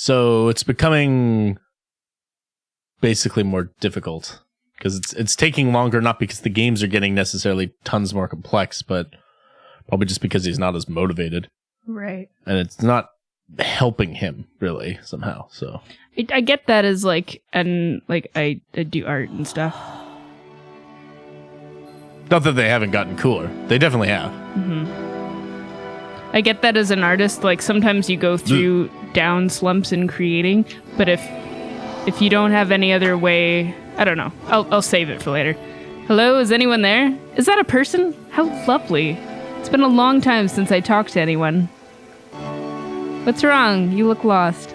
So it's becoming basically more difficult because it's taking longer, not because the games are getting necessarily tons more complex, but probably just because he's not as motivated. Right. And it's not helping him really somehow. So I get that as like, and like I do art and stuff. Not that they haven't gotten cooler. They definitely have. Mm-hmm. I get that as an artist. Like sometimes you go through down slumps in creating, but if you don't have any other way, I don't know. I'll save it for later. Hello, is anyone there? Is that a person? How lovely. It's been a long time since I talked to anyone. What's wrong? You look lost.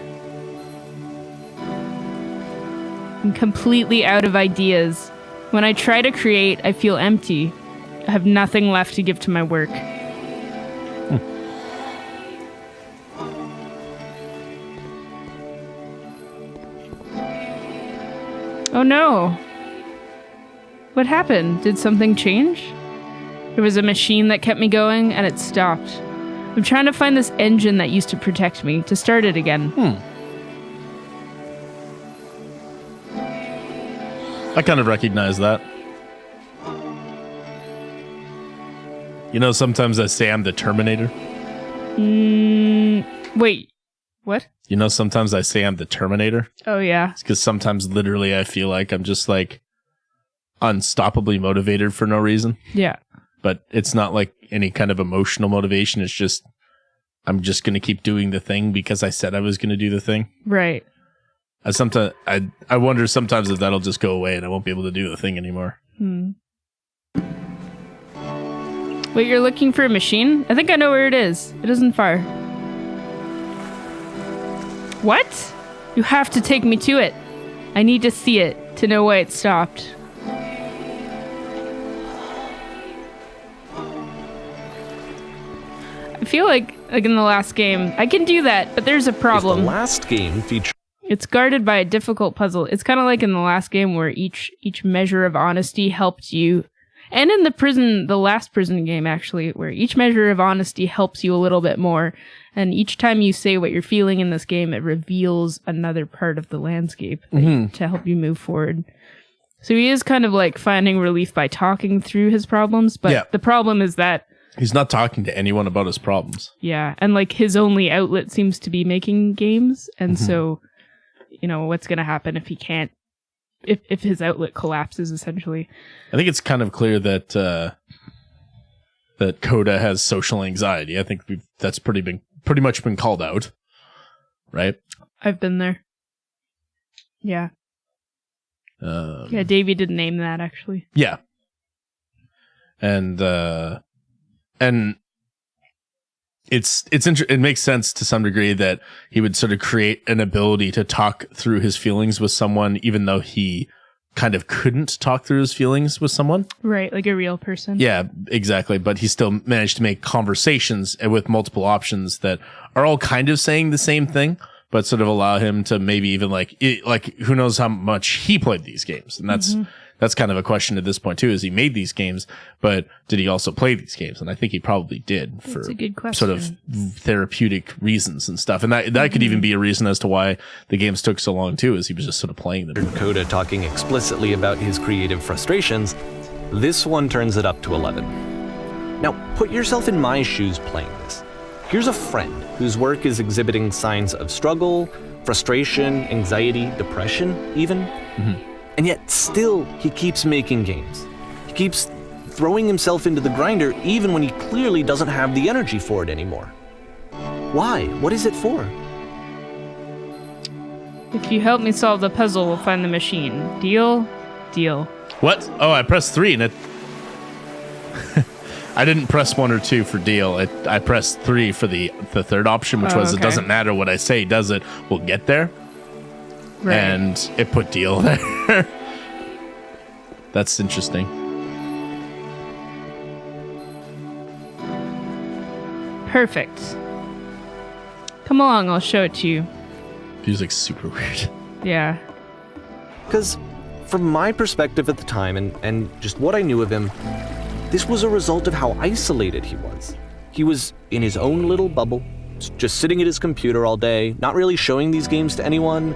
I'm completely out of ideas. When I try to create, I feel empty. I have nothing left to give to my work. Oh no. What happened? Did something change? There was a machine that kept me going, and it stopped. I'm trying to find this engine that used to protect me, to start it again. I kind of recognize that. You know, sometimes I say I'm the Terminator. Wait, what? You know, sometimes I say I'm the Terminator. Oh, yeah. It's because sometimes literally I feel like I'm just like unstoppably motivated for no reason. Yeah. But it's not like any kind of emotional motivation. It's just, I'm just going to keep doing the thing because I said I was going to do the thing. Right. I wonder sometimes if that'll just go away and I won't be able to do the thing anymore. Wait, you're looking for a machine? I think I know where it is. It isn't far. What? You have to take me to it. I need to see it to know why it stopped. I feel like in the last game, I can do that, but there's a problem. If the last game featured... It's guarded by a difficult puzzle. It's kind of like in the last game where each measure of honesty helped you. And in the last prison game, actually, where each measure of honesty helps you a little bit more. And each time you say what you're feeling in this game, it reveals another part of the landscape to help you move forward. So he is kind of like finding relief by talking through his problems. But the problem is that he's not talking to anyone about his problems. Yeah. And like his only outlet seems to be making games. And so, you know, what's going to happen if he can't, if his outlet collapses, essentially. I think it's kind of clear that that Coda has social anxiety. I think that's pretty much been called out, right? I've been there. Yeah. Yeah, Davey did name that, actually. Yeah. And it makes sense to some degree that he would sort of create an ability to talk through his feelings with someone, even though he kind of couldn't talk through his feelings with someone. Right, like a real person. Yeah, exactly. But he still managed to make conversations with multiple options that are all kind of saying the same thing, but sort of allow him to maybe even like who knows how much he played these games. And that's kind of a question at this point too, is he made these games, but did he also play these games? And I think he probably did for a good question. Sort of therapeutic reasons and stuff. And that could even be a reason as to why the games took so long too, is he was just sort of playing them. Coda talking explicitly about his creative frustrations, this one turns it up to 11. Now, put yourself in my shoes playing this. Here's a friend whose work is exhibiting signs of struggle, frustration, anxiety, depression, even. And yet, still, he keeps making games. He keeps throwing himself into the grinder even when he clearly doesn't have the energy for it anymore. Why? What is it for? If you help me solve the puzzle, we'll find the machine. Deal? Deal. What? Oh, I pressed 3 and it... I didn't press 1 or 2 for deal. I pressed 3 for the third option, which was, it doesn't matter what I say, does it? We'll get there. Right. And it put deal there. That's interesting. Perfect. Come along, I'll show it to you. Music's super weird. Yeah. Because from my perspective at the time, and just what I knew of him, this was a result of how isolated he was. He was in his own little bubble, just sitting at his computer all day, not really showing these games to anyone,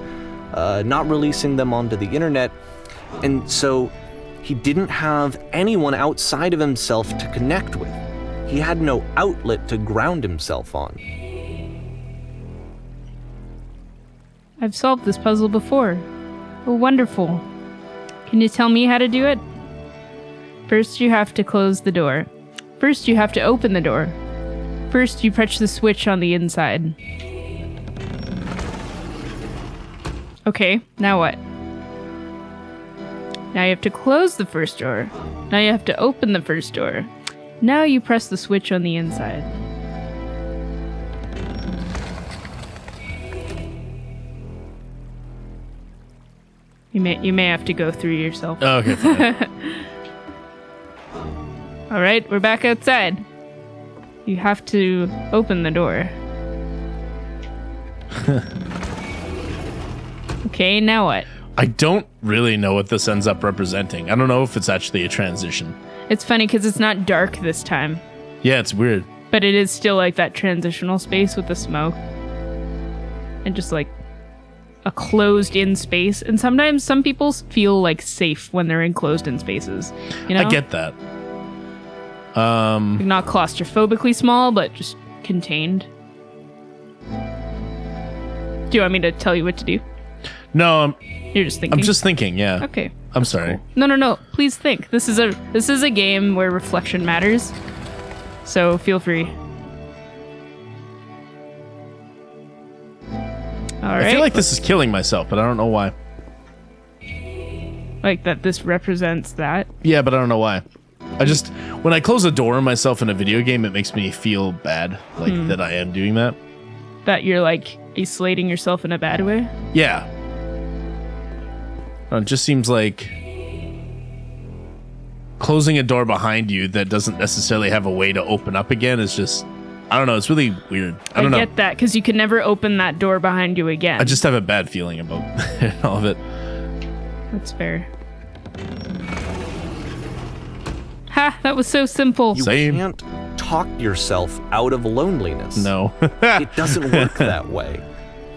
not releasing them onto the internet. And so he didn't have anyone outside of himself to connect with. He had no outlet to ground himself on. I've solved this puzzle before. Oh, wonderful. Can you tell me how to do it? First, you have to close the door. First, you have to open the door. First, you press the switch on the inside. Okay, now what? Now you have to close the first door. Now you have to open the first door. Now you press the switch on the inside. You may have to go through yourself. Oh, okay, fine. All right, we're back outside. You have to open the door. Okay, now what? I don't really know what this ends up representing. I don't know if it's actually a transition. It's funny because it's not dark this time, Yeah, it's weird. but it is still like that transitional space with the smoke. And just like a closed-in space. And sometimes some people feel like safe when they're in closed-in spaces. You know? I get that. Like not claustrophobically small, but just contained. Do you want me to tell you what to do? No, You're just thinking. I'm just thinking, yeah. Okay. I'm sorry. No. Please think. This is a game where reflection matters. So feel free. All right. I feel like this is killing myself, but I don't know why. Like that this represents that. Yeah, but I don't know why. When I close a door on myself in a video game, it makes me feel bad, like that I am doing that. That you're like isolating yourself in a bad way. Yeah. It just seems like closing a door behind you that doesn't necessarily have a way to open up again is just, I don't know, it's really weird. I don't know. I get that, because you can never open that door behind you again. I just have a bad feeling about all of it. That's fair. Ha! That was so simple. You Same. can't talk yourself out of loneliness. No. It doesn't work that way.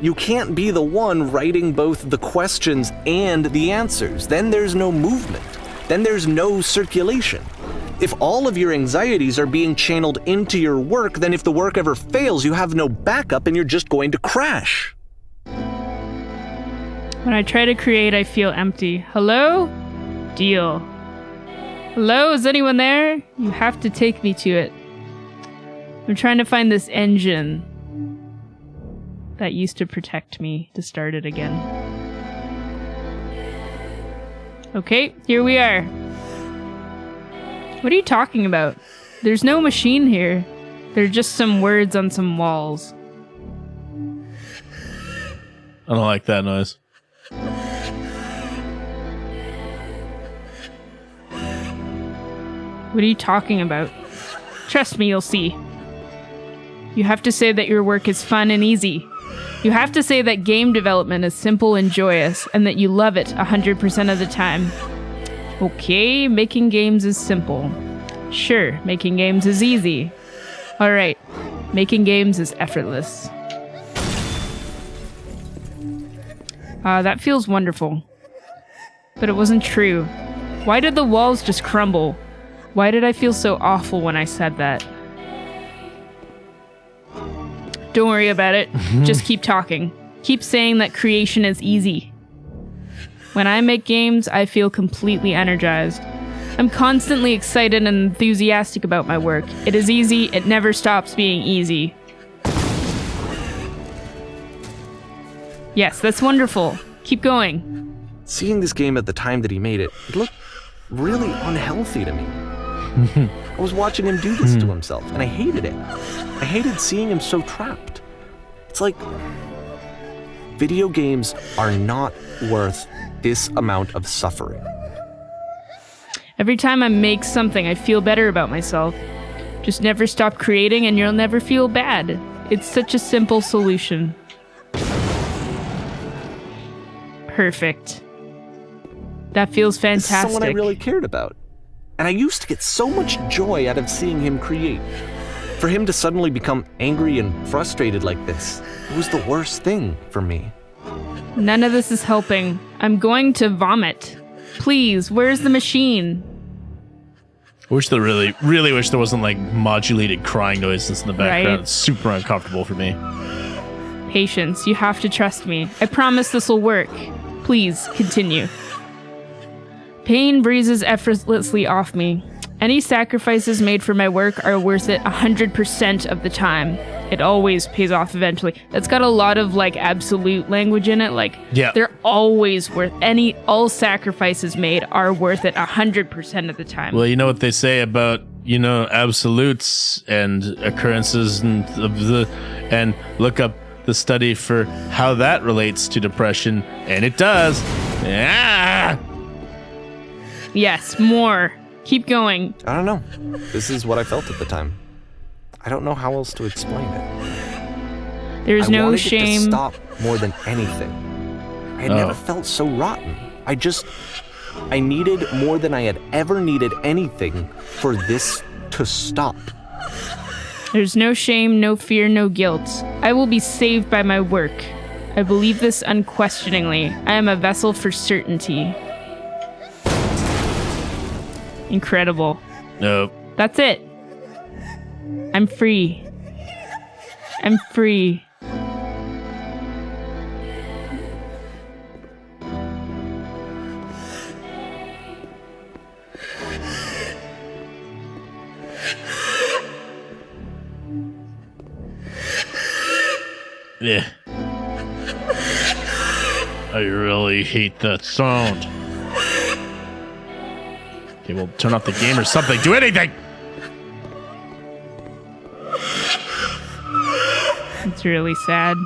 You can't be the one writing both the questions and the answers. Then there's no movement. Then there's no circulation. If all of your anxieties are being channeled into your work, then if the work ever fails, you have no backup and you're just going to crash. When I try to create, I feel empty. Hello? Deal. Hello? Is anyone there? You have to take me to it. I'm trying to find this engine that used to protect me to start it again. Okay, here we are. What are you talking about? There's no machine here. There are just some words on some walls. I don't like that noise. What are you talking about? Trust me, you'll see. You have to say that your work is fun and easy. You have to say that game development is simple and joyous, and that you love it 100% of the time. Okay, making games is simple. Sure, making games is easy. Alright, making games is effortless. That feels wonderful. But it wasn't true. Why did the walls just crumble? Why did I feel so awful when I said that? Don't worry about it. Just keep talking. Keep saying that creation is easy. When I make games, I feel completely energized. I'm constantly excited and enthusiastic about my work. It is easy. It never stops being easy. Yes, that's wonderful. Keep going. Seeing this game at the time that he made it, it looked really unhealthy to me. I was watching him do this to himself, and I hated it. I hated seeing him so trapped. It's like, video games are not worth this amount of suffering. Every time I make something, I feel better about myself. Just never stop creating and you'll never feel bad. It's such a simple solution. Perfect. That feels This is fantastic. someone I really cared about. And I used to get so much joy out of seeing him create. For him to suddenly become angry and frustrated like this, it was the worst thing for me. None of this is helping. I'm going to vomit. Please, where's the machine? I wish really wish there wasn't like modulated crying noises in the background. Right. It's super uncomfortable for me. Patience, you have to trust me. I promise this will work. Please, continue. Pain breezes effortlessly off me. Any sacrifices made for my work are worth it 100% of the time. It always pays off eventually. That's got a lot of like absolute language in it. Like, Yeah. they're always worth all sacrifices made are worth it 100% of the time. Well, you know what they say about, absolutes and occurrences and look up the study for how that relates to depression, and it does. Ah! Yes, more. Keep going. I don't know. This is what I felt at the time. I don't know how else to explain it. There's I no wanted shame. it to stop more than anything. I had never felt so rotten. I needed more than I had ever needed anything for this to stop. There's no shame, no fear, no guilt. I will be saved by my work. I believe this unquestioningly. I am a vessel for certainty. Incredible. Nope. That's it. I'm free. I'm free. Yeah. I really hate that sound. Okay, well, turn off the game or something. Do anything! It's really sad.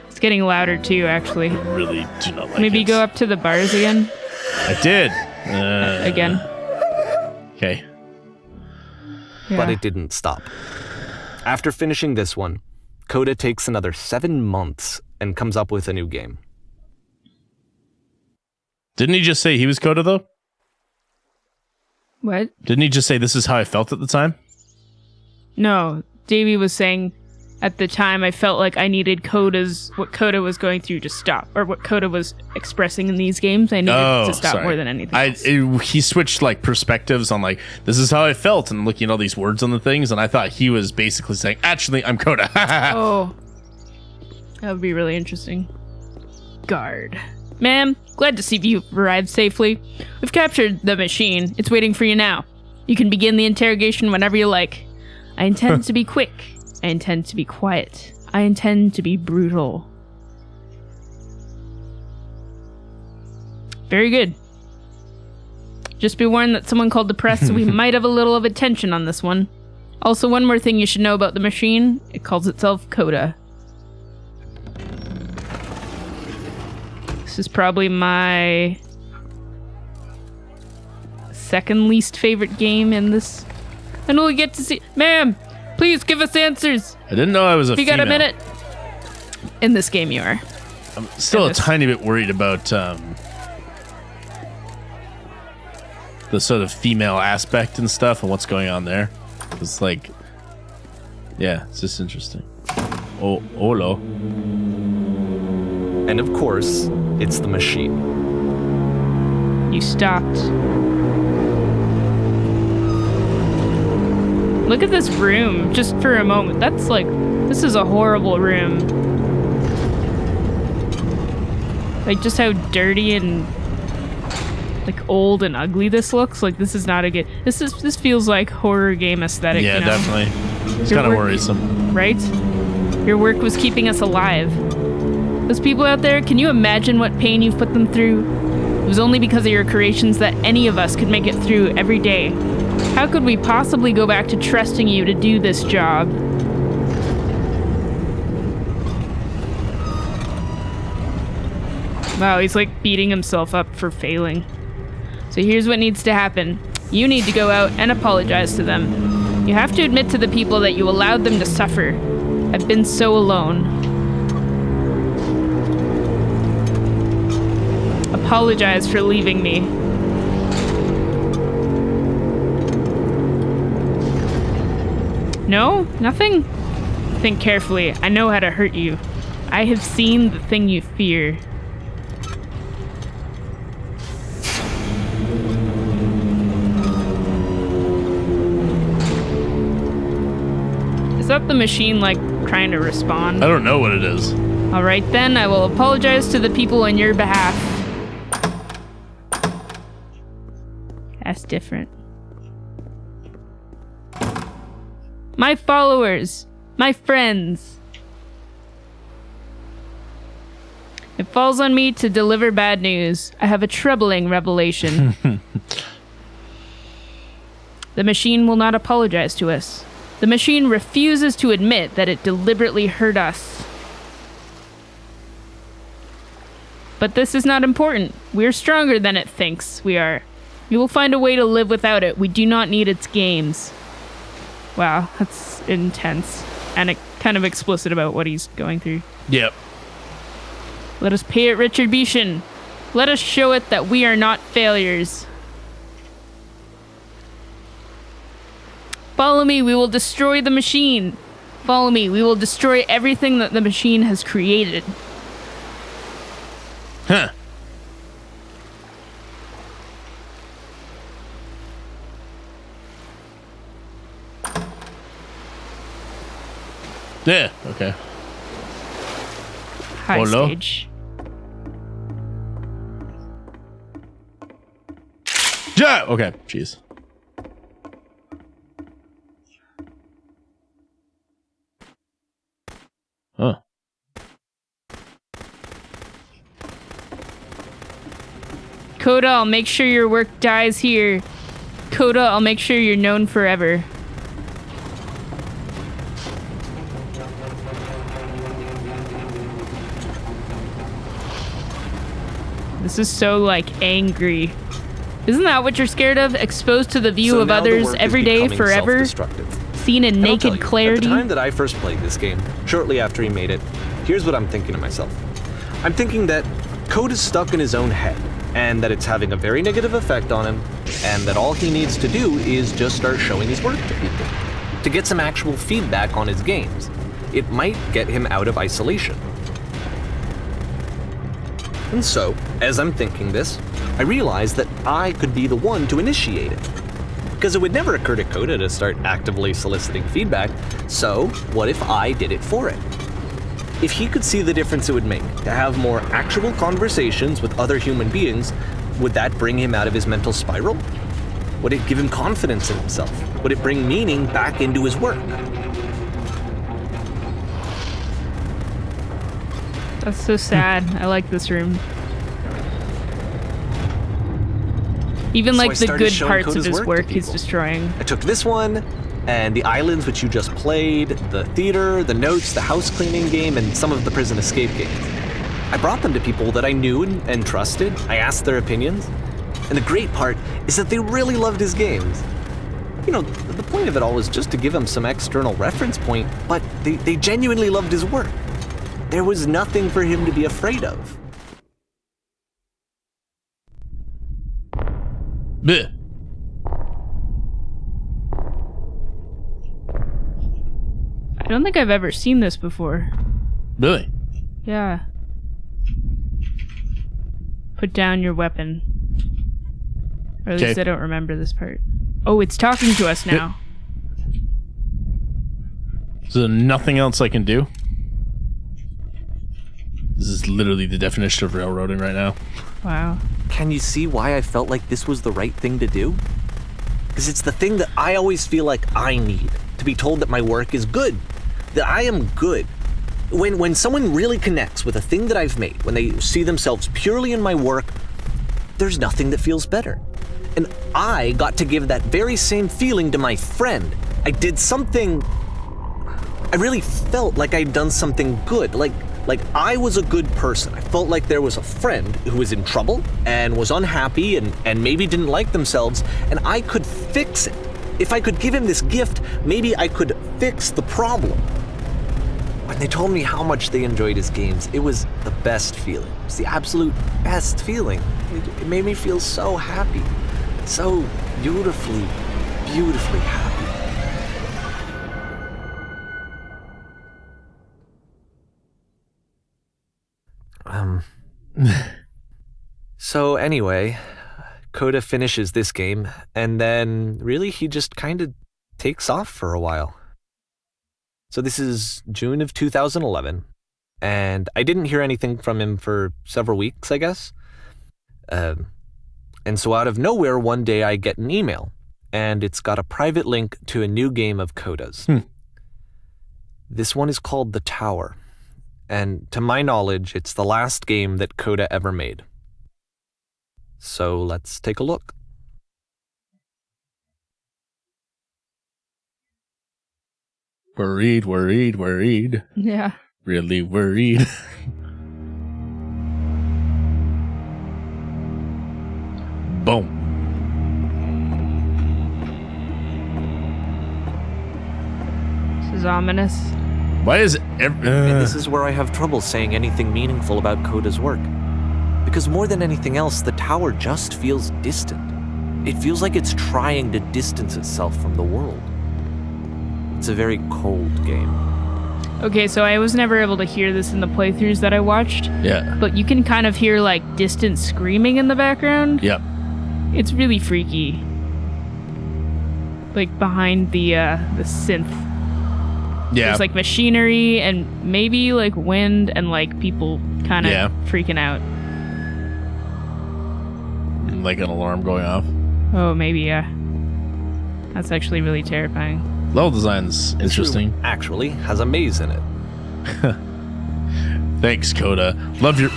It's getting louder too, actually. I really do not like Maybe it. go up to the bars again. I did. Again. Okay. Yeah. But it didn't stop. After finishing this one, Coda takes another 7 months and comes up with a new game. Didn't he just say he was Coda, though? What? Didn't he just say this is how I felt at the time? No, Davey was saying at the time I felt like I needed what Coda was going through to stop, or what Coda was expressing in these games. I needed to stop more than anything else. He switched like perspectives on like, this is how I felt, and looking at all these words on the things, and I thought he was basically saying, actually, I'm Coda. Oh, that would be really interesting. Guard. Ma'am, glad to see you arrived safely. We've captured the machine. It's waiting for you now. You can begin the interrogation whenever you like. I intend to be quick. I intend to be quiet. I intend to be brutal. Very good. Just be warned that someone called the press, so we might have a little of attention on this one. Also, one more thing you should know about the machine. It calls itself Coda. This is probably my second least favorite game in this. And we'll get to see... Ma'am, please give us answers. I didn't know I was a If you female. got a minute. In this game, you are. I'm still a Goodness. tiny bit worried about the sort of female aspect and stuff and what's going on there. It's like, yeah, it's just interesting. Oh, hello. And of course, it's the machine. You stopped. Look at this room, just for a moment. That's like, this is a horrible room. Like, just how dirty and, like, old and ugly this looks. Like, this is not a good... This feels like horror game aesthetic, Yeah, you know? definitely. It's Your kind of work- worrisome. Right? Your work was keeping us alive. Those people out there, can you imagine what pain you've put them through? It was only because of your creations that any of us could make it through every day. How could we possibly go back to trusting you to do this job? Wow, he's like beating himself up for failing. So here's what needs to happen. You need to go out and apologize to them. You have to admit to the people that you allowed them to suffer. I've been so alone. Apologize for leaving me. No? Nothing? Think carefully. I know how to hurt you. I have seen the thing you fear. Is that the machine, like, trying to respond? I don't know what it is. Alright then, I will apologize to the people on your behalf. That's different. My followers, my friends. It falls on me to deliver bad news. I have a troubling revelation. The machine will not apologize to us. The machine refuses to admit that it deliberately hurt us. But this is not important. We are stronger than it thinks we are. We will find a way to live without it. We do not need its games. Wow, that's intense. And kind of explicit about what he's going through. Yep. Let us pay it retribution. Let us show it that we are not failures. Follow me, we will destroy the machine. Follow me, we will destroy everything that the machine has created. Huh. Yeah, okay. High Oh, no. stage. Yeah, okay, jeez. Huh. Coda, I'll make sure your work dies here. Coda, I'll make sure you're known forever. This is so, like, angry. Isn't that what you're scared of? Exposed to the view of now the others work is every day, becoming forever? self-destructive. Seen in And I'll tell naked you, clarity? At the time that I first played this game, shortly after he made it, here's what I'm thinking to myself. I'm thinking that Code is stuck in his own head, and that it's having a very negative effect on him, and that all he needs to do is just start showing his work to people, to get some actual feedback on his games. It might get him out of isolation. And so, as I'm thinking this, I realize that I could be the one to initiate it. Because it would never occur to Coda to start actively soliciting feedback, so what if I did it for it? If he could see the difference it would make to have more actual conversations with other human beings, would that bring him out of his mental spiral? Would it give him confidence in himself? Would it bring meaning back into his work? That's so sad. I like this room. Even So like I the started good showing parts of Coda's his work to work he's people. destroying. I took this one, and the islands which you just played, the theater, the notes, the house cleaning game, and some of the prison escape games. I brought them to people that I knew and trusted. I asked their opinions. And the great part is that they really loved his games. You know, the point of it all was just to give him some external reference point, but they genuinely loved his work. There was nothing for him to be afraid of. Bleh. I don't think I've ever seen this before. Really? Yeah. Put down your weapon. Or at least Okay. I don't remember this part. Oh, it's talking to us now. Is there nothing else I can do? This is literally the definition of railroading right now. Wow. Can you see why I felt like this was the right thing to do? Because it's the thing that I always feel like I need, to be told that my work is good, that I am good. When someone really connects with a thing that I've made, when they see themselves purely in my work, there's nothing that feels better. And I got to give that very same feeling to my friend. I did something, I really felt like I'd done something good, like I was a good person. I felt like there was a friend who was in trouble and was unhappy and maybe didn't like themselves, and I could fix it. If I could give him this gift, maybe I could fix the problem. When they told me how much they enjoyed his games, it was the best feeling. It was the absolute best feeling. It made me feel so happy. So beautifully, beautifully happy. So anyway, Coda finishes this game, and then really he just kind of takes off for a while. So this is June of 2011, and I didn't hear anything from him for several weeks, I guess. And so out of nowhere, one day I get an email, and it's got a private link to a new game of Coda's. This one is called The Tower, and to my knowledge, it's the last game that Coda ever made. So let's take a look. Worried. Yeah. Really worried. Boom. This is ominous. Why is And this is where I have trouble saying anything meaningful about Coda's work. Because more than anything else, the tower just feels distant. It feels like it's trying to distance itself from the world. It's a very cold game. Okay, so I was never able to hear this in the playthroughs that I watched. Yeah. But you can kind of hear like distant screaming in the background. Yep. It's really freaky. Like behind the synth. Yeah. There's like machinery and maybe like wind and like people kind of freaking out. Like an alarm going off. Oh, maybe, yeah. That's actually really terrifying. Level design's interesting. This room actually has a maze in it. Thanks, Coda. Love your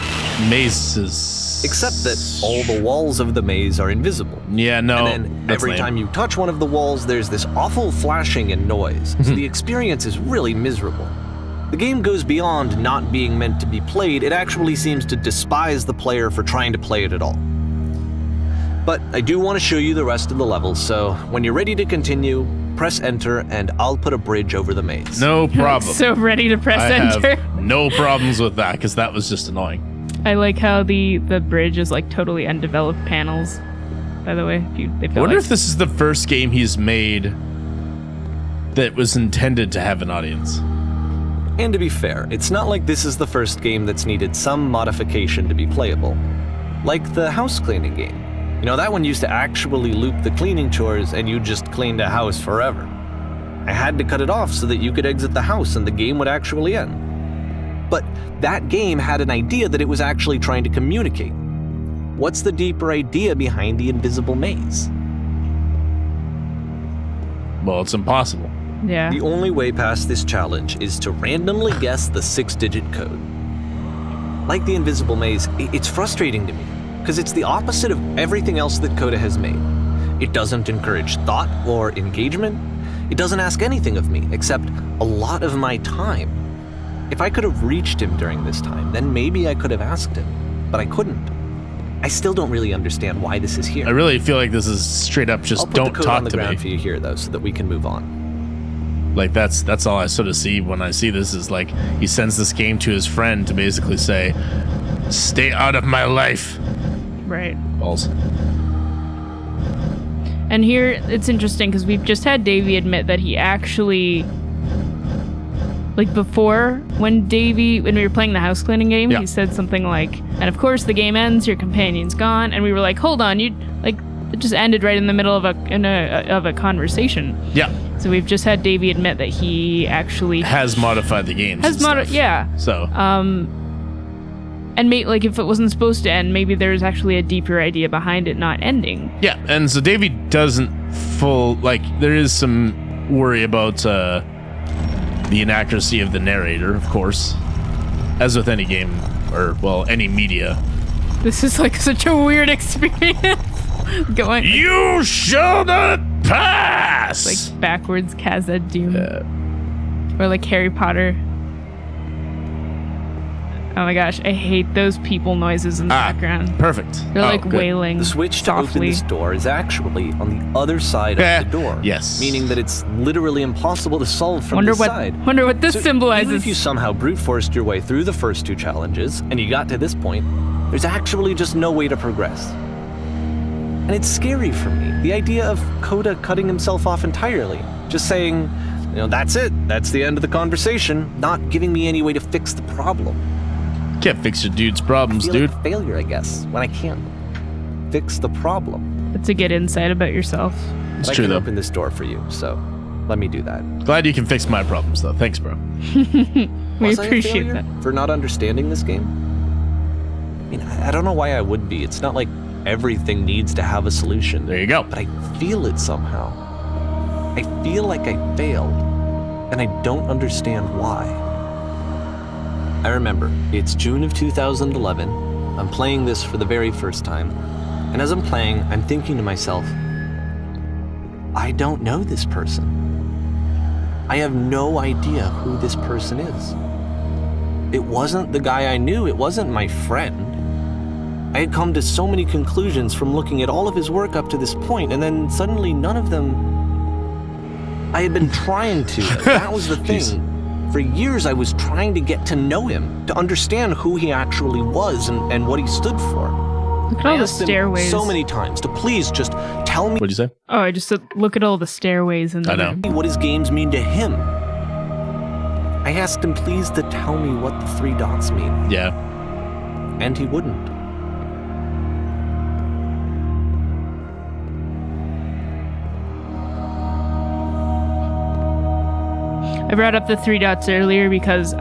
mazes. Except that all the walls of the maze are invisible. Yeah, no. And then that's every lame. time you touch one of the walls, there's this awful flashing and noise. So the experience is really miserable. The game goes beyond not being meant to be played. It actually seems to despise the player for trying to play it at all. But I do want to show you the rest of the levels, so when you're ready to continue, press enter and I'll put a bridge over the maze. No problem. So ready to press I enter. have no problems with that, because that was just annoying. I like how the bridge is like totally undeveloped panels, by the way. I wonder if this is the first game he's made that was intended to have an audience. And to be fair, it's not like this is the first game that's needed some modification to be playable. Like the house cleaning game. You know, that one used to actually loop the cleaning chores and you just cleaned a house forever. I had to cut it off so that you could exit the house and the game would actually end. But that game had an idea that it was actually trying to communicate. What's the deeper idea behind the invisible maze? Well, it's impossible. Yeah. The only way past this challenge is to randomly guess the 6-digit code. Like the invisible maze, it's frustrating to me, because it's the opposite of everything else that Coda has made. It doesn't encourage thought or engagement. It doesn't ask anything of me, except a lot of my time. If I could have reached him during this time, then maybe I could have asked him, but I couldn't. I still don't really understand why this is here. I really feel like this is straight up just I'll put don't the code talk on the to ground me. for you here, though, so that we can move on. Like that's all I sort of see when I see this is like he sends this game to his friend to basically say, "Stay out of my life." Right. Balls. And here it's interesting because we've just had Davey admit that he actually, like before, when we were playing the house cleaning game, Yeah. he said something like, "And of course the game ends, your companion's gone," and we were like, "Hold on, you like it just ended right in the middle of a conversation." Yeah. So we've just had Davey admit that he actually Has modified the games. and stuff. yeah. So And like if it wasn't supposed to end, maybe there's actually a deeper idea behind it not ending. yeah, and so Davey doesn't there is some worry about the inaccuracy of the narrator, of course, as with any game or any media. This is like such a weird experience. Going You shall not pass. like backwards Khazad Doom. Or like Harry Potter. Oh my gosh, I hate those people noises in the background. Perfect. They're like good. wailing The switch to open softly. this door is actually on the other side of the door. Yes. Meaning that it's literally impossible to solve from Wonder this side. what this So symbolizes. Even if you somehow brute forced your way through the first 2 challenges and you got to this point, there's actually just no way to progress. And it's scary for me, the idea of Coda cutting himself off entirely, just saying, that's it, that's the end of the conversation, not giving me any way to fix the problem. Can't fix your dude's problems, I feel dude. like a failure, I guess, when I can't fix the problem. That's a good insight about yourself. It's But true, I can though. open this door for you, so let me do that. Glad you can fix my problems, though. Thanks, bro. We Was I a appreciate failure that. for not understanding this game? I mean, I don't know why I would be. It's not like everything needs to have a solution. There you go. But I feel it somehow. I feel like I failed, and I don't understand why. I remember, it's June of 2011. I'm playing this for the very first time, and as I'm playing, I'm thinking to myself, I don't know this person. I have no idea who this person is. It wasn't the guy I knew, it wasn't my friend. I had come to so many conclusions from looking at all of his work up to this point, and then suddenly none of them I had been trying to. That was the thing. Jeez. For years I was trying to get to know him, to understand who he actually was and what he stood for. Look at I all the asked him stairways. so many times to please just tell me What'd you say? Oh, I just said, look at all the stairways in the I know. room. what his games mean to him. I asked him please to tell me what the 3 dots mean, Yeah. and he wouldn't. I brought up the 3 dots earlier because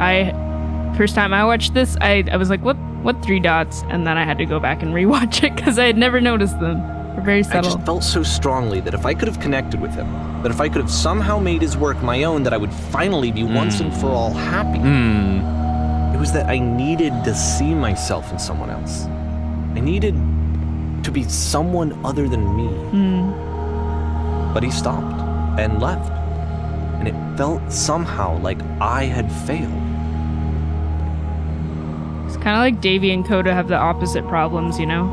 first time I watched this, I was like, what 3 dots? And then I had to go back and rewatch it because I had never noticed them. They're very I subtle. just felt so strongly that if I could have connected with him, that if I could have somehow made his work my own, that I would finally be once and for all happy. It was that I needed to see myself in someone else. I needed to be someone other than me. But he stopped and left. And it felt somehow like I had failed. It's kind of like Davy and Coda have the opposite problems, you know?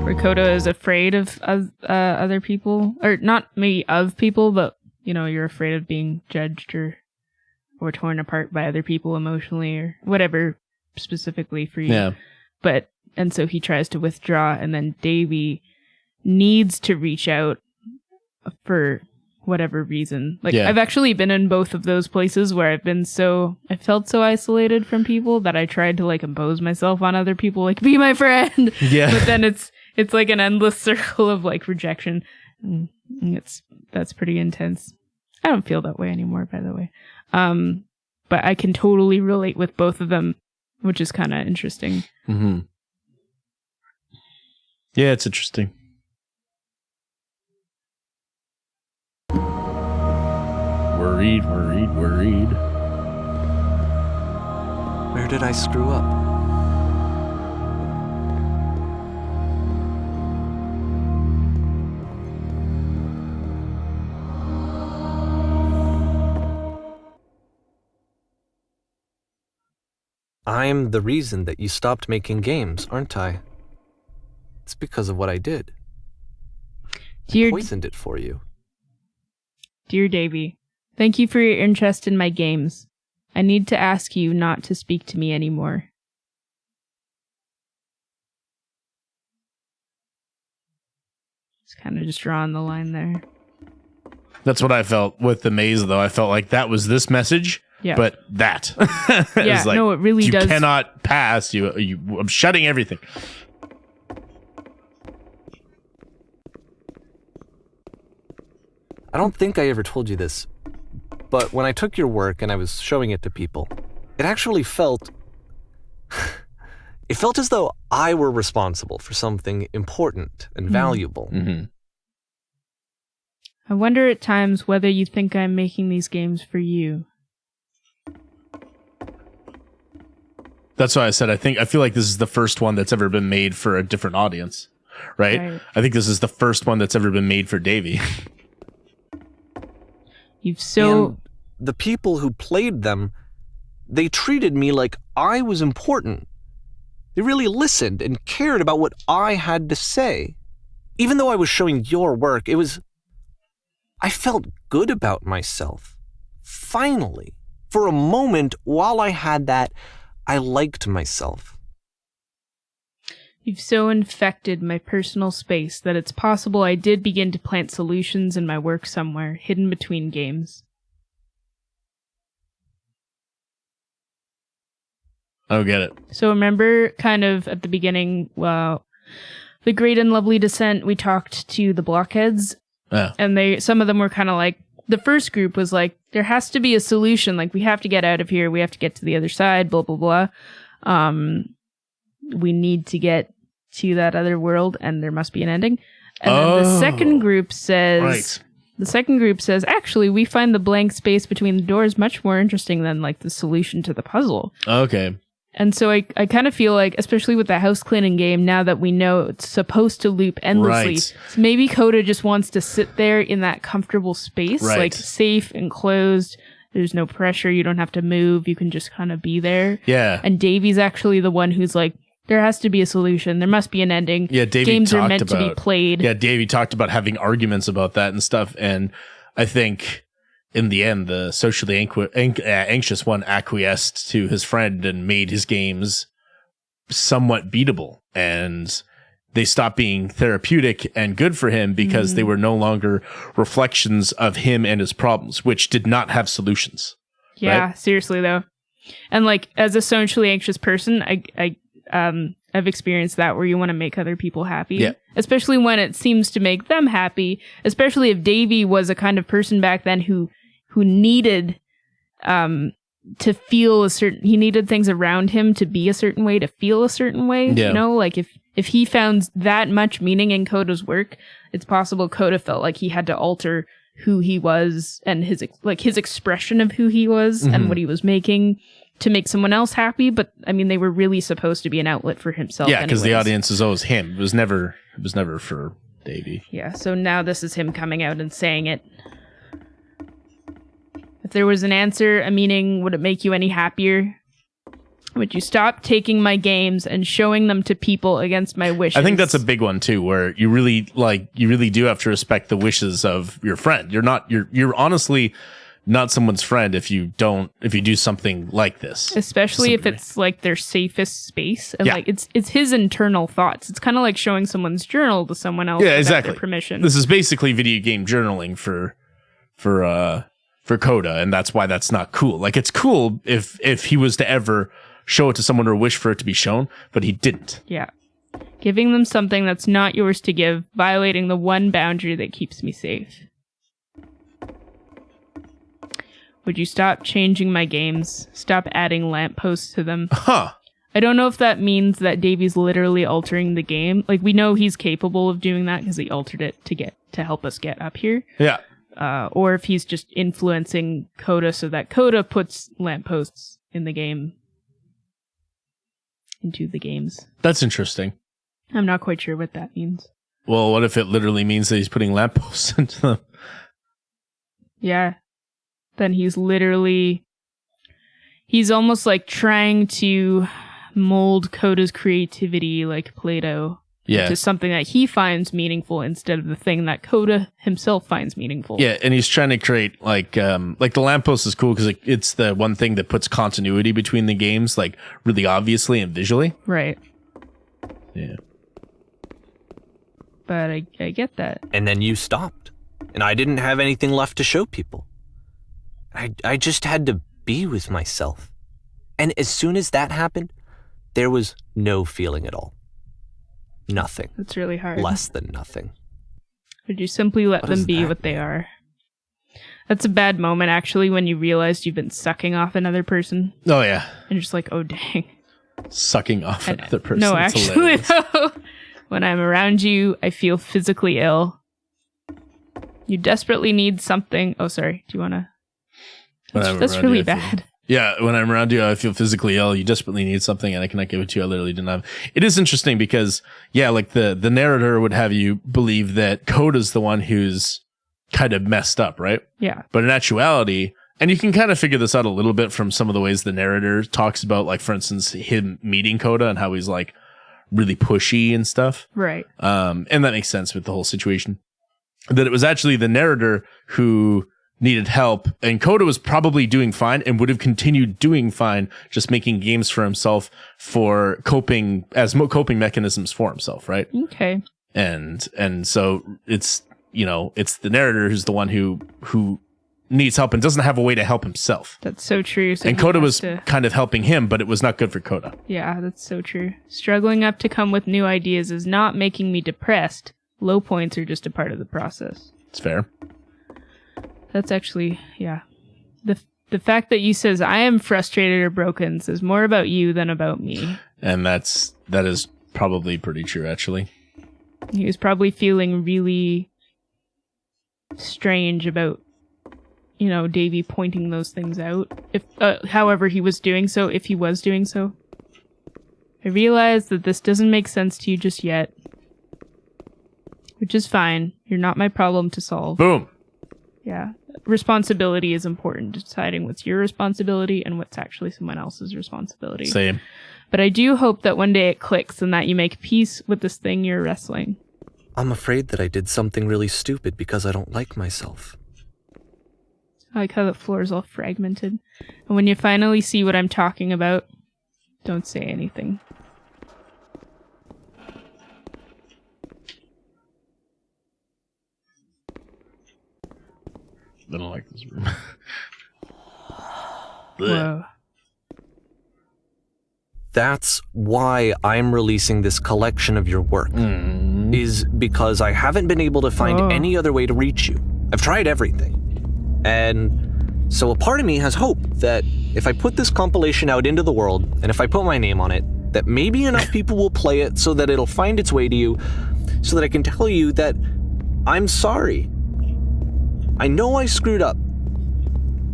Where Coda is afraid of other people, or not maybe of people, but, you know, you're afraid of being judged or torn apart by other people emotionally or whatever specifically for you. Yeah. And so he tries to withdraw, and then Davy needs to reach out for whatever reason. Like, Yeah. I've actually been in both of those places where I felt so isolated from people that I tried to like impose myself on other people, like, be my friend. Yeah. But then it's like an endless circle of like rejection. And that's pretty intense. I don't feel that way anymore, by the way. But I can totally relate with both of them, which is kind of interesting. Mm-hmm. Yeah, it's interesting. Worried. Where did I screw up? I'm the reason that you stopped making games, aren't I? It's because of what I did. I poisoned it for you. Dear Davy, thank you for your interest in my games. I need to ask you not to speak to me anymore. It's kind of just drawing the line there. That's what I felt with the maze, though. I felt like that was this message, Yeah. but that. It Yeah, was like, no, it really you does. You cannot pass. I'm shutting everything. I don't think I ever told you this, but when I took your work and I was showing it to people, it actually felt... it felt as though I were responsible for something important and valuable. Mm-hmm. I wonder at times whether you think I'm making these games for you. That's why I said I feel like this is the first one that's ever been made for a different audience, right? I think this is the first one that's ever been made for Davy. And the people who played them, they treated me like I was important. They really listened and cared about what I had to say. Even though I was showing your work, I felt good about myself. Finally. For a moment, while I had that, I liked myself. You've so infected my personal space that it's possible I did begin to plant solutions in my work somewhere, hidden between games. I don't get it. So remember kind of at the beginning, the Great and Lovely Descent, we talked to the blockheads. Yeah. And some of them were kind of like, the first group was like, there has to be a solution. Like, we have to get out of here. We have to get to the other side, blah, blah, blah. We need to get to that other world, and there must be an ending. And then the second group says, actually, we find the blank space between the doors much more interesting than like the solution to the puzzle. Okay. And so I kind of feel like, especially with the house cleaning game, now that we know it's supposed to loop endlessly, Right. maybe Coda just wants to sit there in that comfortable space, Right. like safe and closed. There's no pressure. You don't have to move. You can just kind of be there. Yeah. And Davy's actually the one who's like, there has to be a solution. There must be an ending. Yeah, Davey Games are talked meant to be about- played. Yeah, Davey talked about having arguments about that and stuff. And I think in the end, the socially anxious one acquiesced to his friend and made his games somewhat beatable. And they stopped being therapeutic and good for him because they were no longer reflections of him and his problems, which did not have solutions. Yeah, right? seriously though. And like, as a socially anxious person, I've experienced that where you want to make other people happy. Yeah. Especially when it seems to make them happy. Especially if Davey was a kind of person back then who needed to feel he needed things around him to be a certain way, to feel a certain way. Yeah. You know, like if he found that much meaning in Coda's work, it's possible Coda felt like he had to alter who he was and his expression of who he was and what he was making to make someone else happy. But I mean, they were really supposed to be an outlet for himself. Yeah, because the anyways. audience is always him. It was never for Davey. Yeah, so now this is him coming out and saying it. If there was an answer, a meaning, would it make you any happier? Would you stop taking my games and showing them to people against my wishes? I think that's a big one too, where you really do have to respect the wishes of your friend. You're honestly not someone's friend if you do something like this. Especially if it's like their safest space and Yeah. like it's his internal thoughts. It's kind of like showing someone's journal to someone else Yeah, without exactly. their permission. This is basically video game journaling for Coda, and that's why that's not cool. Like, it's cool if he was to ever show it to someone or wish for it to be shown, but he didn't. Yeah. Giving them something that's not yours to give, violating the one boundary that keeps me safe. Would you stop changing my games? Stop adding lampposts to them? Huh. I don't know if that means that Davy's literally altering the game. Like, we know he's capable of doing that because he altered it to help us get up here. Yeah. Or if he's just influencing Coda so that Coda puts lampposts in the game. Into the games. That's interesting. I'm not quite sure what that means. Well, what if it literally means that he's putting lampposts into them? Yeah. Then he's almost like trying to mold Coda's creativity like Play-Doh Yeah. to something that he finds meaningful instead of the thing that Coda himself finds meaningful. Yeah, and he's trying to create like the lamppost is cool because it's the one thing that puts continuity between the games, like really obviously and visually. Right. Yeah. But I get that. And then you stopped, and I didn't have anything left to show people. I just had to be with myself. And as soon as that happened, there was no feeling at all. Nothing. It's really hard. Less than nothing. Would you simply let What them does be that what they are? That's a bad moment, actually, when you realized you've been sucking off another person. Oh yeah. And you're just like, oh, dang. Sucking off another person. No, It's actually, hilarious. though, when I'm around you, I feel physically ill. You desperately need something. Oh, sorry. Do you want to? When I'm That's around really you, I feel- bad. Yeah, when I'm around you, I feel physically ill. You desperately need something, and I cannot give it to you. I literally didn't have. It is interesting because, yeah, like the narrator would have you believe that Coda's the one who's kind of messed up, right? Yeah. But in actuality, and you can kind of figure this out a little bit from some of the ways the narrator talks about, like, for instance, him meeting Coda and how he's like really pushy and stuff. Right. And that makes sense with the whole situation. That it was actually the narrator who needed help, and Coda was probably doing fine and would have continued doing fine, just making games for himself for coping mechanisms for himself, right? Okay. And so it's, you know, it's the narrator who's the one who needs help and doesn't have a way to help himself. That's so true. So And he Coda has was to- kind of helping him, but it was not good for Coda. Yeah, that's so true. Struggling up to come with new ideas is not making me depressed. Low points are just a part of the process. It's fair. That's actually, yeah. The fact that you says I am frustrated or broken says more about you than about me. And that is probably pretty true, actually. He was probably feeling really strange about, Davy pointing those things out. If, however he was doing so, if he was doing so. I realize that this doesn't make sense to you just yet. Which is fine. You're not my problem to solve. Boom. Yeah. Responsibility is important. Deciding what's your responsibility and what's actually someone else's responsibility. Same. But I do hope that one day it clicks and that you make peace with this thing you're wrestling. I'm afraid that I did something really stupid because I don't like myself. I like how the floor is all fragmented. And when you finally see what I'm talking about, don't say anything. I don't like this room. Whoa. That's why I'm releasing this collection of your work. Is because I haven't been able to find any other way to reach you. I've tried everything. And so a part of me has hope that if I put this compilation out into the world, and if I put my name on it, that maybe enough people will play it so that it'll find its way to you, so that I can tell you that I'm sorry. I know I screwed up.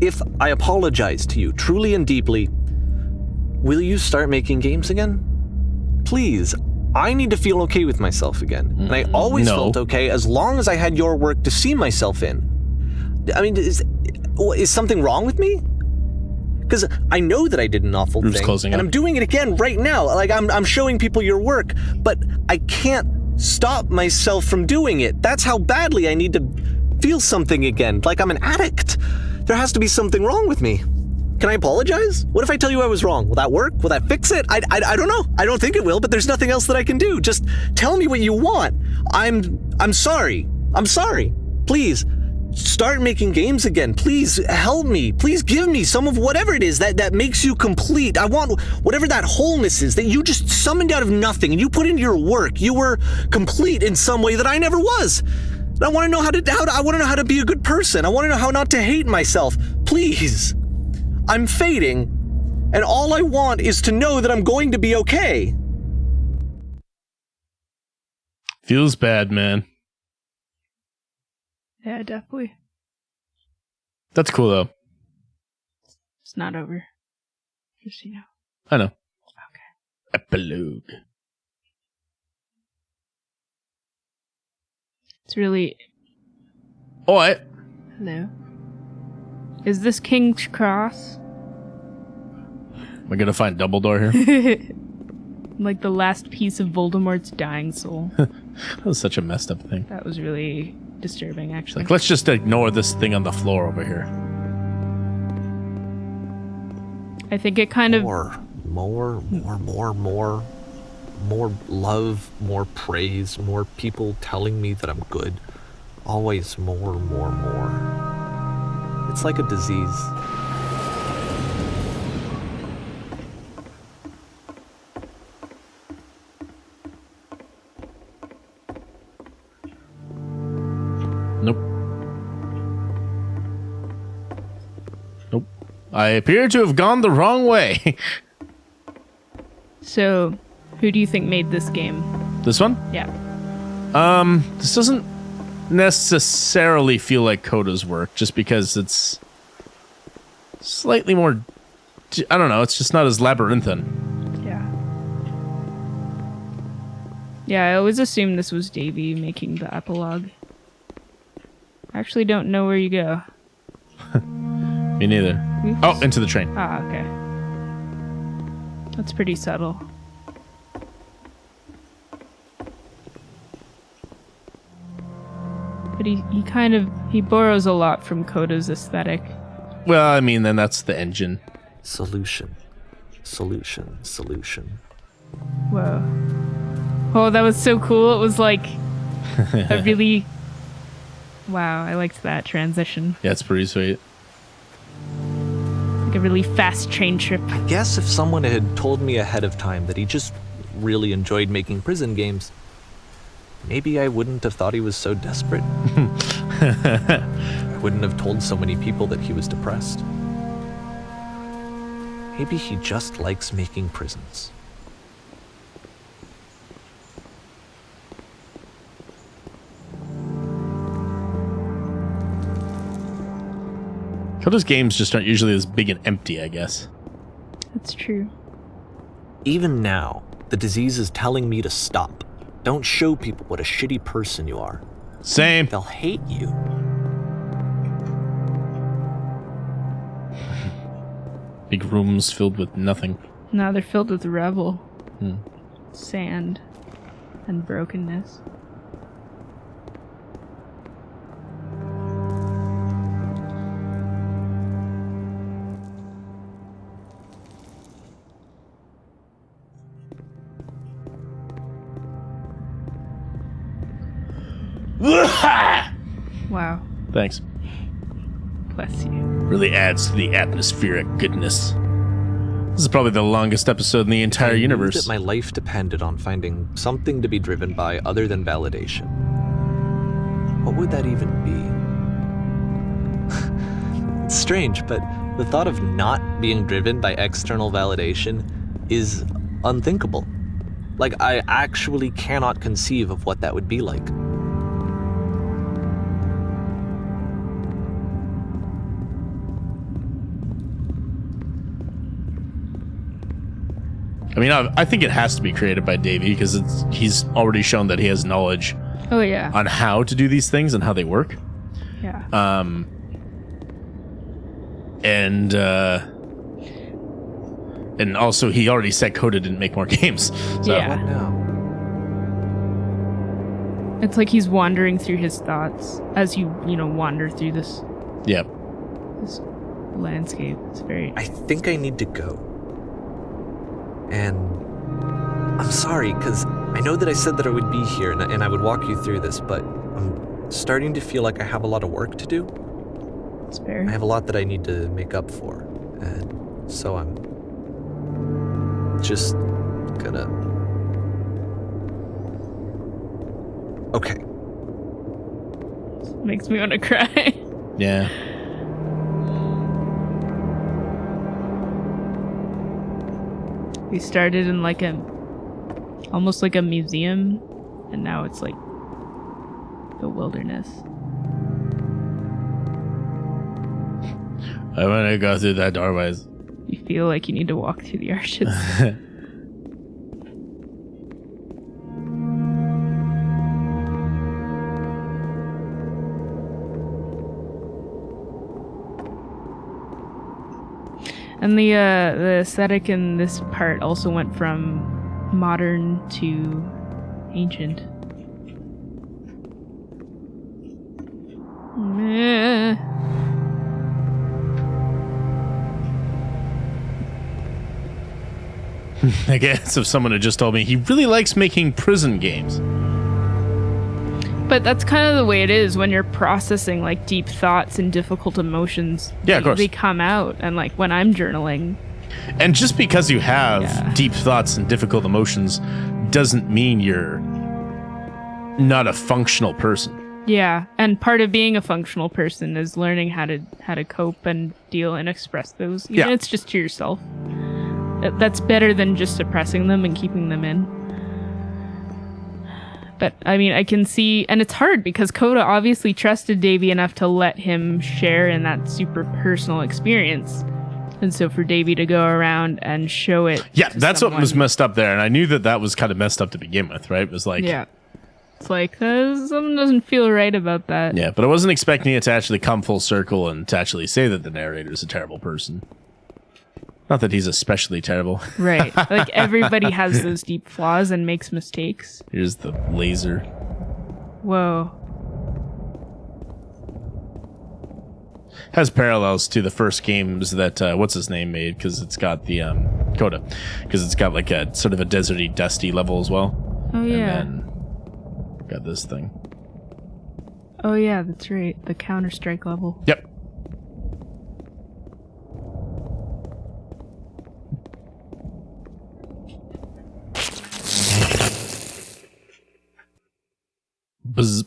If I apologize to you truly and deeply, will you start making games again? Please. I need to feel okay with myself again. And I always felt okay as long as I had your work to see myself in. I mean, is something wrong with me? Because I know that I did an awful Roof's thing, closing and up. I'm doing it again right now. Like I'm showing people your work, but I can't stop myself from doing it. That's how badly I need to feel something again, like I'm an addict. There has to be something wrong with me. Can I apologize? What if I tell you I was wrong? Will that work? Will that fix it? I don't know. I don't think it will, but there's nothing else that I can do. Just tell me what you want. I'm sorry. I'm sorry. Please, start making games again. Please help me. Please give me some of whatever it is that makes you complete. I want whatever that wholeness is that you just summoned out of nothing and you put into your work. You were complete in some way that I never was. And I want to know I want to know how to be a good person. I want to know how not to hate myself. Please. I'm fading, and all I want is to know that I'm going to be okay. Feels bad, man. Yeah, definitely. That's cool, though. It's not over. Just, I know. Okay. Epilogue. It's really... Oh, Hello? Is this King's Cross? Am I gonna find Dumbledore here? Like the last piece of Voldemort's dying soul. That was such a messed up thing. That was really disturbing, actually. Like, let's just ignore this thing on the floor over here. I think it kind of... More love, more praise, more people telling me that I'm good. Always more. It's like a disease. Nope. I appear to have gone the wrong way. So, who do you think made this game? This one? Yeah. This doesn't necessarily feel like Coda's work, just because it's slightly more, I don't know, it's just not as labyrinthine. Yeah. Yeah, I always assumed this was Davy making the epilogue. I actually don't know where you go. Me neither. Oops. Oh, into the train. Ah, okay. That's pretty subtle. But he borrows a lot from Coda's aesthetic. Well, I mean, then that's the engine. Solution. Whoa. Oh, that was so cool. It was like a really... Wow, I liked that transition. Yeah, it's pretty sweet. a really fast train trip. I guess if someone had told me ahead of time that he just really enjoyed making prison games, maybe I wouldn't have thought he was so desperate. I wouldn't have told so many people that he was depressed. Maybe he just likes making prisons. Coda's games just aren't usually as big and empty, I guess. That's true. Even now, the disease is telling me to stop. Don't show people what a shitty person you are. Same. They'll hate you. Big rooms filled with nothing. No, they're filled with rubble, sand, and brokenness. Wow. Thanks. Bless you. Really adds to the atmospheric goodness. This is probably the longest episode in the entire I knew universe. that my life depended on finding something to be driven by other than validation. What would that even be? It's strange, but the thought of not being driven by external validation is unthinkable. Like, I actually cannot conceive of what that would be like. I mean, I think it has to be created by Davey because he's already shown that he has knowledge Oh, yeah. on how to do these things and how they work. Yeah. And also he already said Coda didn't make more games. So. Yeah. What now? It's like he's wandering through his thoughts as you wander through this Yeah. landscape. It's very... I think I need to go. And I'm sorry, because I know that I said that I would be here and I would walk you through this, but I'm starting to feel like I have a lot of work to do. It's fair. I have a lot that I need to make up for, and so I'm just gonna... Okay. Makes me want to cry. Yeah. We started in like almost like a museum, and now it's like the wilderness. I want to go through that doorways. You feel like you need to walk through the arches. And the aesthetic in this part also went from modern to ancient. Meh. I guess if someone had just told me he really likes making prison games. But that's kind of the way it is when you're processing like deep thoughts and difficult emotions. Yeah, of course. They come out, and like when I'm journaling. And just because you have deep thoughts and difficult emotions doesn't mean you're not a functional person. Yeah, and part of being a functional person is learning how to cope and deal and express those. Even if it's just to yourself. That's better than just suppressing them and keeping them in. But, I mean, I can see... And it's hard because Coda obviously trusted Davey enough to let him share in that super personal experience. And so for Davey to go around and show it... Yeah, to that's someone, what was messed up there. And I knew that was kind of messed up to begin with, right? It was like... Yeah. It's like, something doesn't feel right about that. Yeah, but I wasn't expecting it to actually come full circle and to actually say that the narrator is a terrible person. Not that he's especially terrible. Right. Like, everybody has those deep flaws and makes mistakes. Here's the laser. Whoa. Has parallels to the first games that, what's his name made, because it's got the, Coda. Because it's got, like, a sort of a deserty, dusty level as well. Oh, yeah. And then got this thing. Oh, yeah, that's right. The Counter-Strike level. Yep. Buzz.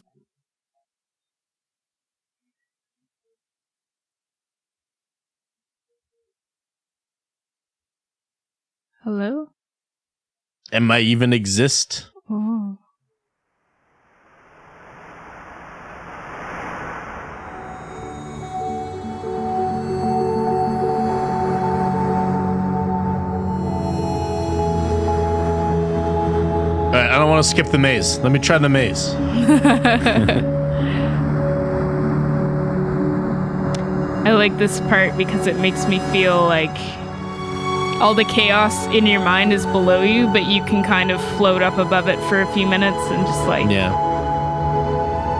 Hello? Am I even exist? Oh. All right, I don't want to skip the maze. Let me try the maze. I like this part because it makes me feel like all the chaos in your mind is below you, but you can kind of float up above it for a few minutes and just like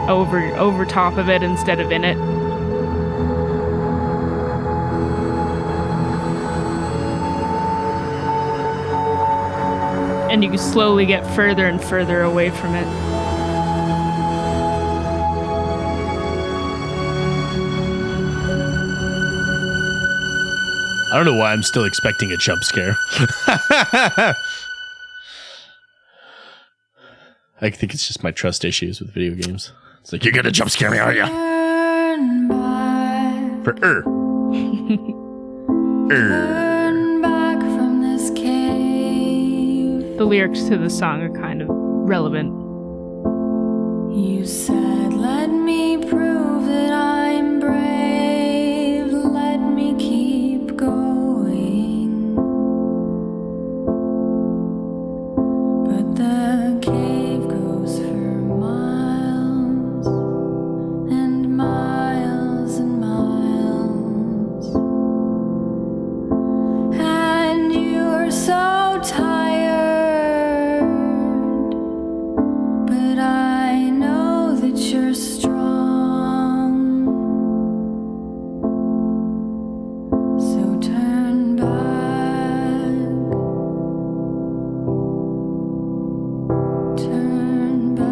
over top of it instead of in it. And you can slowly get further and further away from it. I don't know why I'm still expecting a jump scare. I think it's just my trust issues with video games. It's like, you're gonna jump scare me, are you? For Turn back from this cave. The lyrics to the song are kind of relevant. You said, let me prove that I'm brave. Let me keep going. But the cave goes for miles and miles and miles. And you're so tired. But I know that you're strong. So turn back. Turn back.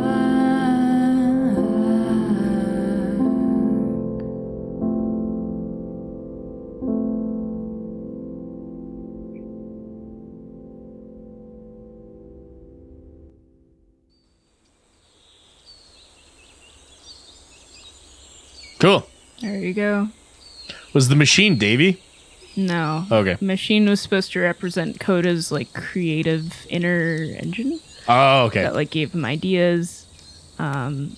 Cool. There you go. Was the machine Davy? No. Okay. The machine was supposed to represent Coda's like creative inner engine Oh, okay. that like gave him ideas, and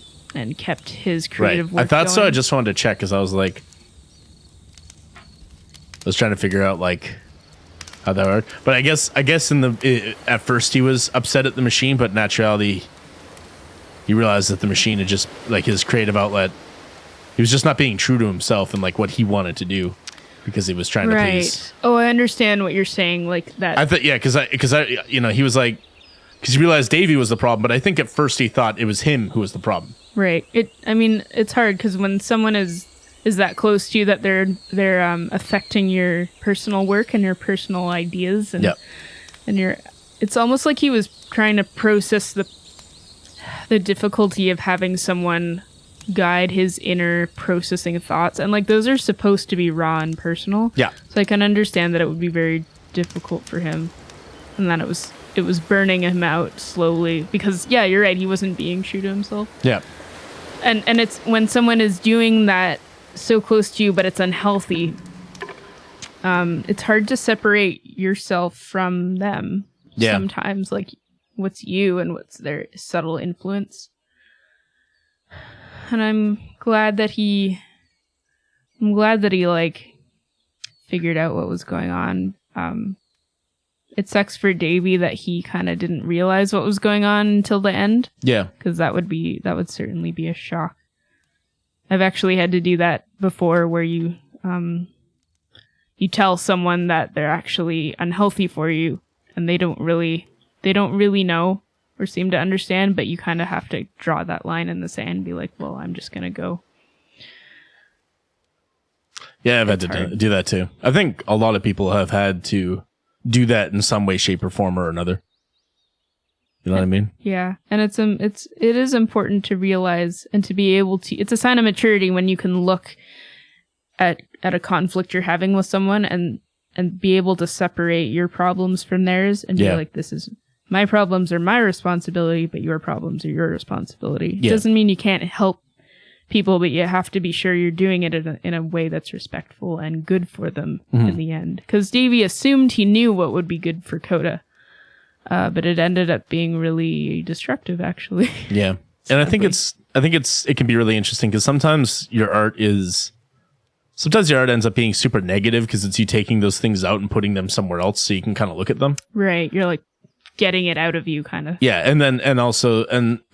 kept his Right. creative work I thought so. going. I just wanted to check because I was like, I was trying to figure out like how that worked. But I guess at first he was upset at the machine, but in actuality, he realized that the machine had just like his creative outlet. He was just not being true to himself and like what he wanted to do because he was trying to please. Oh, I understand what you're saying. Like that. I thought, yeah, because he was like, because he realized Davy was the problem, but I think at first he thought it was him who was the problem. Right. I mean, it's hard because when someone is that close to you that they're affecting your personal work and your personal ideas and Yep. and it's almost like he was trying to process the difficulty of having someone guide his inner processing thoughts, and like those are supposed to be raw and personal. Yeah. So I can understand that it would be very difficult for him, and that it was burning him out slowly because yeah, you're right, he wasn't being true to himself. Yeah. And it's when someone is doing that so close to you but it's unhealthy, it's hard to separate yourself from them. Yeah. Sometimes like what's you and what's their subtle influence. And I'm glad that he like figured out what was going on. It sucks for Davey that he kind of didn't realize what was going on until the end. Yeah. Because that would certainly be a shock. I've actually had to do that before, where you tell someone that they're actually unhealthy for you, and they don't really know or seem to understand, but you kind of have to draw that line in the sand and be like, well, I'm just gonna go. Yeah, I've had to do that too. I think a lot of people have had to do that in some way, shape, or form or another. You know what I mean? Yeah, and it is important to realize and to be able to. It's a sign of maturity when you can look at a conflict you're having with someone and be able to separate your problems from theirs and be like, this is my problems are my responsibility, but your problems are your responsibility. It Yeah. doesn't mean you can't help people, but you have to be sure you're doing it in a way that's respectful and good for them in the end. Because Davey assumed he knew what would be good for Coda, but it ended up being really destructive, actually. Yeah. And I think it can be really interesting because sometimes your art ends up being super negative because it's you taking those things out and putting them somewhere else so you can kind of look at them. Right. You're like getting it out of you, kind of. Yeah, and also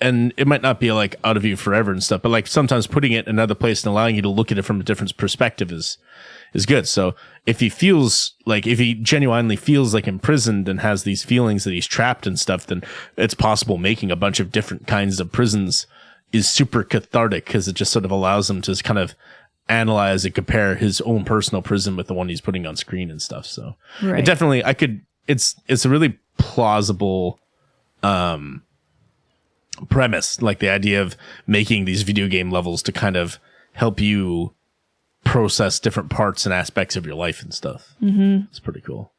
it might not be like out of you forever and stuff, but like sometimes putting it in another place and allowing you to look at it from a different perspective is good. So if he genuinely feels like imprisoned and has these feelings that he's trapped and stuff, then it's possible making a bunch of different kinds of prisons is super cathartic because it just sort of allows him to kind of analyze and compare his own personal prison with the one he's putting on screen and stuff. So Right. it definitely, it's a really plausible premise, like the idea of making these video game levels to kind of help you process different parts and aspects of your life and stuff. Mm-hmm. It's pretty cool.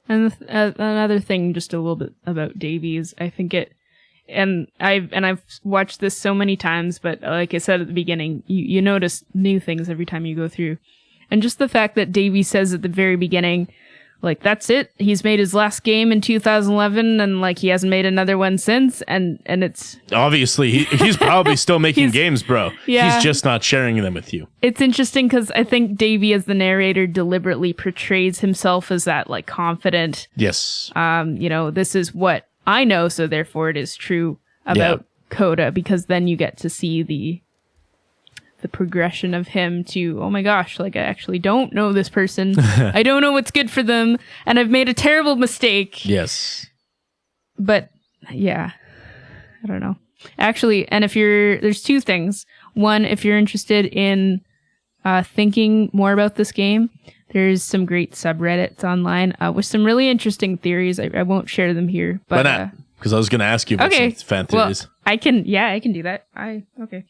And another thing, just a little bit about Davies, I think I've watched this so many times, but like I said at the beginning, you notice new things every time you go through. And just the fact that Davey says at the very beginning, like, that's it. He's made his last game in 2011 and like he hasn't made another one since. And it's obviously he's probably still making games, bro. Yeah. He's just not sharing them with you. It's interesting because I think Davey as the narrator deliberately portrays himself as that like confident, Yes. this is what I know, so therefore it is true about Coda, because then you get to see the progression of him to, oh my gosh, like I actually don't know this person. I don't know what's good for them, and I've made a terrible mistake. Yes. But yeah, I don't know. Actually, and there's two things. One, if you're interested in thinking more about this game, there's some great subreddits online with some really interesting theories. I won't share them here, but why not? Because I was going to ask you about some fan theories. Well, I can do that. Okay.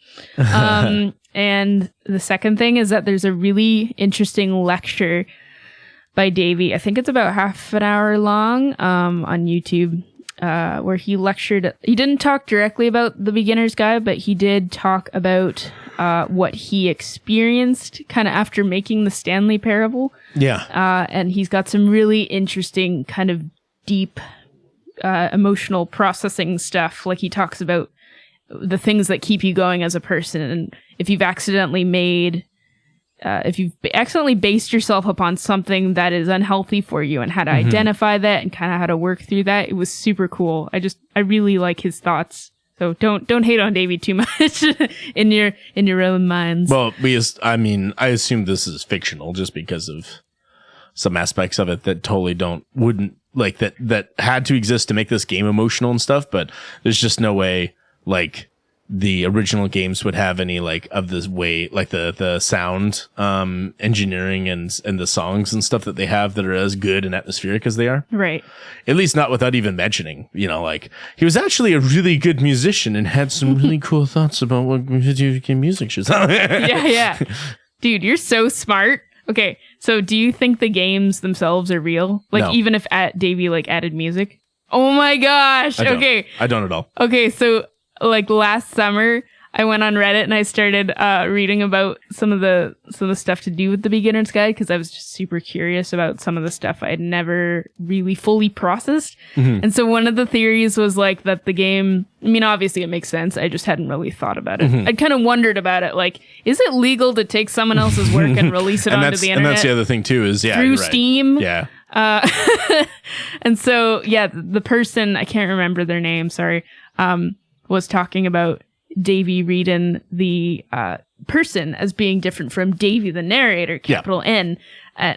And the second thing is that there's a really interesting lecture by Davey. I think it's about half an hour long on YouTube, where he lectured. He didn't talk directly about the beginner's guide, but he did talk about what he experienced kind of after making the Stanley Parable. Yeah. And he's got some really interesting kind of deep emotional processing stuff. Like he talks about the things that keep you going as a person, and if you've accidentally based yourself upon something that is unhealthy for you, and how to identify that and kind of how to work through that. It was super cool. I really like his thoughts. So don't hate on Davey too much in your own minds. Well, I assume this is fictional just because of some aspects of it that totally wouldn't like that had to exist to make this game emotional and stuff, but there's just no way like the original games would have any like of this way, like the sound engineering and the songs and stuff that they have that are as good and atmospheric as they are. Right. At least not without even mentioning, like he was actually a really good musician and had some really cool thoughts about what video game music should sound. Yeah. Dude, you're so smart. Okay, so do you think the games themselves are real? Like, No. even if Davey like added music? Oh my gosh. Okay. I don't at all. Okay, so like last summer, I went on Reddit and I started reading about some of the stuff to do with the beginner's guide, because I was just super curious about some of the stuff I had never really fully processed. And so one of the theories was like that the game, I mean, obviously it makes sense. I just hadn't really thought about it. I'd kind of wondered about it. Like, is it legal to take someone else's work and release it onto the internet? And that's the other thing too is, yeah, through you're right. Steam? Yeah. And so, yeah, the person, I can't remember their name, sorry, was talking about Davey reading the person as being different from Davey, the narrator, capital N,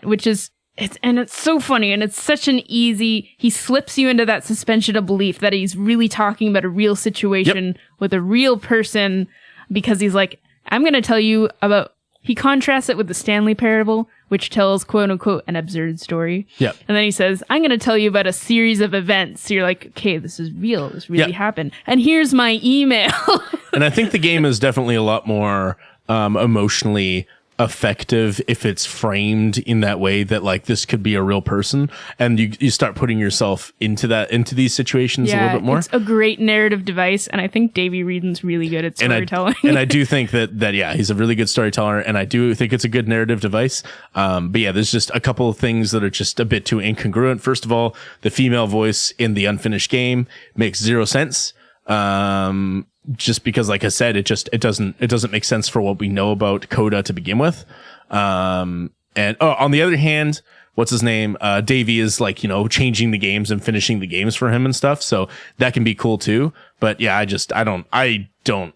which is, it's so funny, and it's such an easy, he slips you into that suspension of belief that he's really talking about a real situation with a real person, because he's like, I'm going to tell you about, he contrasts it with the Stanley Parable, which tells, quote unquote, an absurd story. Yep. And then he says, I'm going to tell you about a series of events. So you're like, okay, this is real. This really happened. And here's my email. And I think the game is definitely a lot more emotionally effective if it's framed in that way that like this could be a real person, and you start putting yourself into these situations a little bit more. It's a great narrative device, and I think Davey Wreden's really good at storytelling. And I do think that yeah, he's a really good storyteller, and I do think it's a good narrative device. But yeah, there's just a couple of things that are just a bit too incongruent. First of all, the female voice in the unfinished game makes zero sense. Just because, like I said, it doesn't make sense for what we know about Coda to begin with. And on the other hand, what's his name? Davey is like, changing the games and finishing the games for him and stuff. So that can be cool too. But yeah, I don't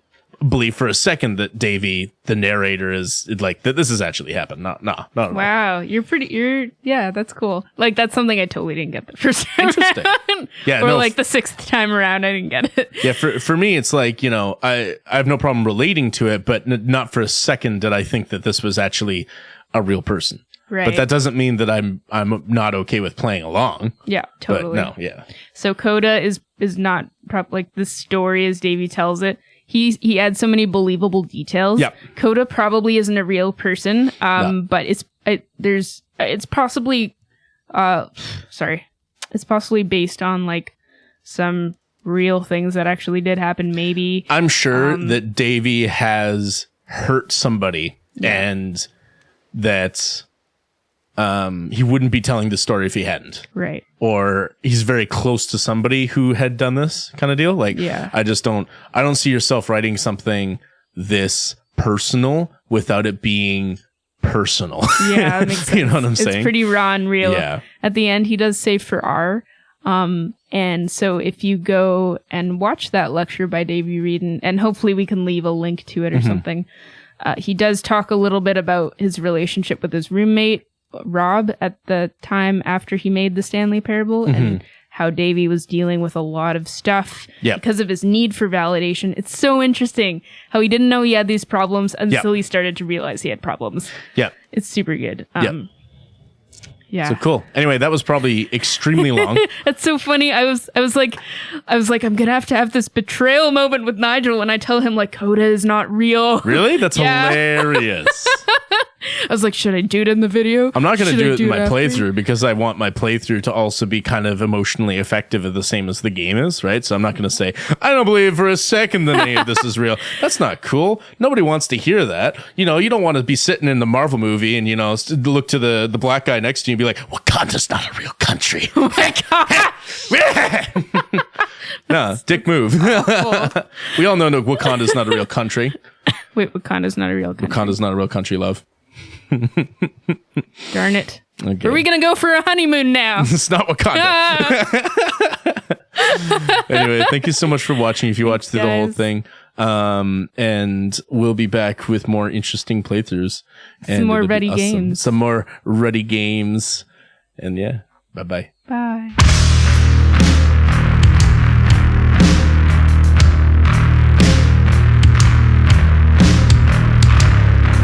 believe for a second that Davey, the narrator, is like that this has actually happened. Not at all. Wow, yeah, that's cool. Like that's something I totally didn't get the first time. Interesting. Around. Yeah, or like the sixth time around, I didn't get it. Yeah, for me, it's like, I have no problem relating to it, but not for a second did I think that this was actually a real person. Right. But that doesn't mean that I'm not okay with playing along. Yeah, totally. But no, yeah. So Coda is not like the story as Davey tells it. He adds so many believable details. Yep. Coda probably isn't a real person. No. But it's possibly it's possibly based on like some real things that actually did happen. Maybe I'm sure that Davey has hurt somebody, and that he wouldn't be telling the story if he hadn't. Right. Or he's very close to somebody who had done this kind of deal. Like, yeah. I don't see yourself writing something this personal without it being personal. Yeah, that makes sense. You know what I'm saying? It's pretty raw and real. Yeah. At the end, he does say for R. And so if you go and watch that lecture by Davey Wreden, and hopefully we can leave a link to it or something, he does talk a little bit about his relationship with his roommate, Rob, at the time after he made the Stanley Parable, and how Davey was dealing with a lot of stuff because of his need for validation. It's so interesting how he didn't know he had these problems until he started to realize he had problems. Yeah. It's super good. Yeah. So cool. Anyway, that was probably extremely long. That's so funny. I was like, I'm gonna have to have this betrayal moment with Nigel when I tell him like Coda is not real. Really? That's hilarious. I was like, should I do it in the video? I'm not going to do it in my after? playthrough because I want my playthrough to also be kind of emotionally effective at the same as the game is, right? So I'm not going to say, I don't believe for a second that any of this is real. That's not cool. Nobody wants to hear that. You don't want to be sitting in the Marvel movie and, look to the black guy next to you and be like, Wakanda's not a real country. Oh my God. No, dick move. We all know Wakanda's not a real country. Wait, Wakanda's not a real country. Wakanda's not a real country, love. Darn it. Okay. Are we going to go for a honeymoon now? It's not Wakanda. Anyway, thank you so much for watching. If you watched through the whole thing. And we'll be back with more interesting playthroughs. Some more Ruddy games. Some more Ruddy games. And yeah, bye-bye. Bye.